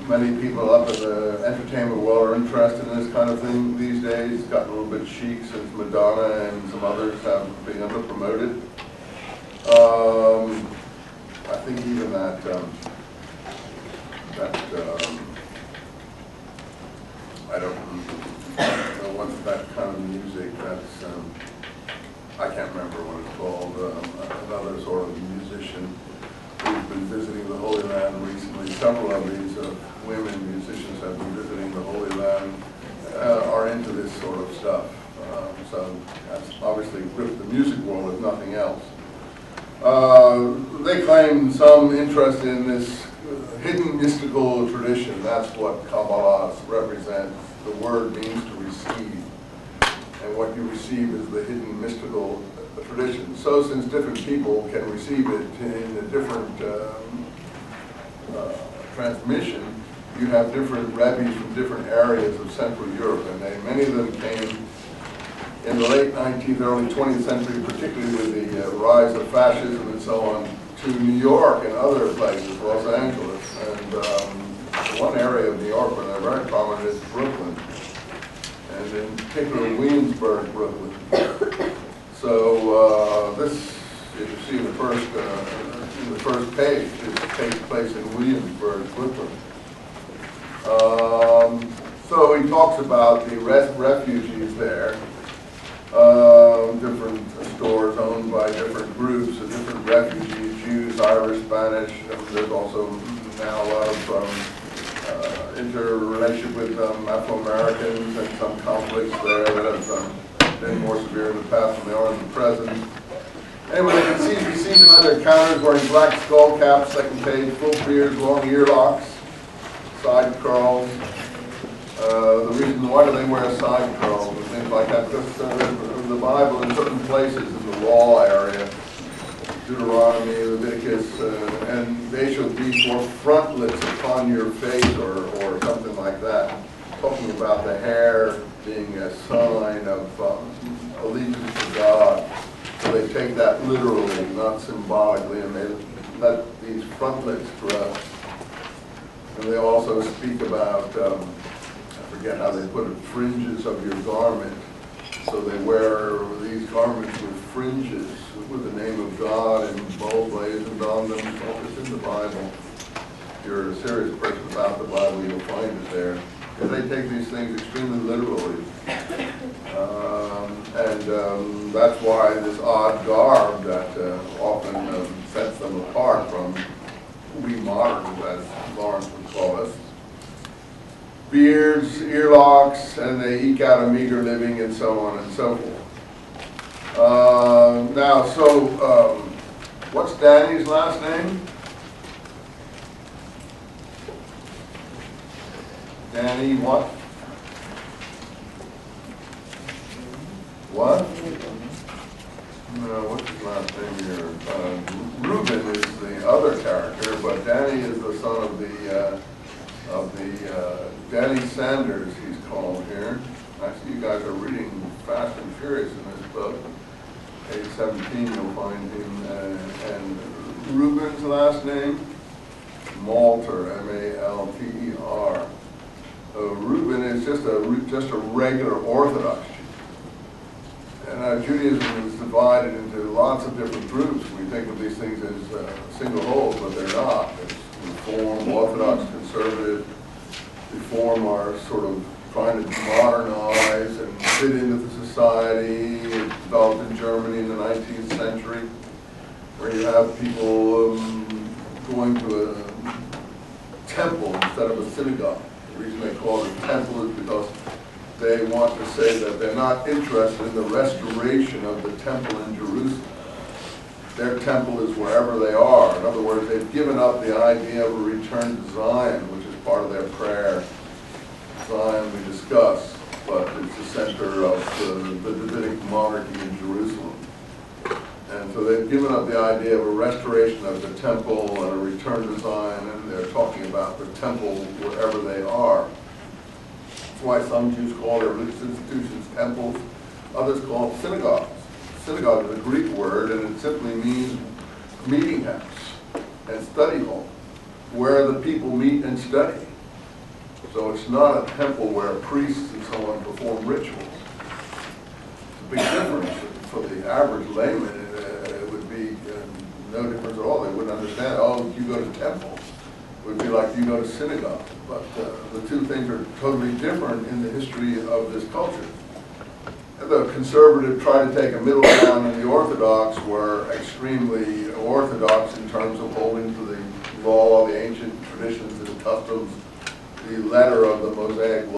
Many people up in the entertainment world are interested in this kind of thing these days. It's gotten a little bit chic since Madonna and some others have been under-promoted. I think even that, I don't know what's that kind of music, that's, I can't remember what it's called, another sort of musician who's been visiting the Holy Land recently. Several of these women musicians have been visiting the Holy Land, are into this sort of stuff. So that's obviously gripped the music world if nothing else. They claim some interest in this hidden mystical tradition. That's what Kabbalah represents. The word means to receive. And what you receive is the hidden mystical tradition. So since different people can receive it in a different transmission, you have different rabbis from different areas of Central Europe. And many of them came in the late 19th, early 20th century, particularly with the rise of fascism and so on, to New York and other places, Los Angeles. And one area of New York where they're very prominent is Brooklyn, and in particular Williamsburg, Brooklyn. So this, as you see in the first page, it takes place in Williamsburg, Brooklyn. So he talks about the refugees there. Different stores owned by different groups, different refugees, Jews, Irish, Spanish, and there's also now a lot of interrelationship with Afro-Americans and some conflicts there that have been more severe in the past than they are in the present. Anyway, you can see some other encounters wearing black skull caps, second page, full beards, long ear locks, side curls. The reason why do they wear side curls and things like that? Because the Bible in certain places in the law area, Deuteronomy, Leviticus, and they should be for frontlets upon your face or something like that. Talking about the hair being a sign of allegiance to God. So they take that literally, not symbolically, and they let these frontlets grow. And they also speak about I forget how they put it, fringes of your garment. So they wear these garments with fringes with the name of God and bold blazoned on them. It's in the Bible. If you're a serious person about the Bible, you'll find it there. Because they take these things extremely literally. And that's why this odd garb that often sets them apart from we moderns, as Lawrence would call us. Beards, earlocks, and they eke out a meager living and so on and so forth. What's Danny's last name? Danny what? What? No, what's his last name here? Reuben is the other character, but Danny is the son of the Danny Sanders, he's called here. I see you guys are reading fast and furious in this book. Page 17, you'll find him. And Reuben's last name? Malter, M-A-L-T-E-R. Reuben is just a regular Orthodox Jew. And Judaism is divided into lots of different groups. We think of these things as single wholes, but they're not. It's Reform, Orthodox, Conservative. Reform are sort of trying to modernize and fit into the society. It developed in Germany in the 19th century, where you have people going to a temple instead of a synagogue. The reason they call it a temple is because they want to say that they're not interested in the restoration of the temple in Jerusalem. Their temple is wherever they are. In other words, they've given up the idea of a return to Zion, which is part of their prayer. Zion we discuss, but it's the center of the Davidic monarchy in Jerusalem. And so they've given up the idea of a restoration of the temple and a return to Zion, and they're talking about the temple wherever they are. That's why some Jews call their religious institutions temples, others call them synagogues. Synagogue is a Greek word, and it simply means meeting house and study hall. where the people meet and study. So it's not a temple where priests and so on perform rituals. It's a big difference. For the average layman, it would be no difference at all. They wouldn't understand, oh, you go to temple. It would be like you go to synagogue. But the two things are totally different in the history of this culture. The conservative tried to take a middle ground, and the Orthodox were extremely orthodox in terms of holding to the law, the ancient traditions and customs, the letter of the Mosaic law.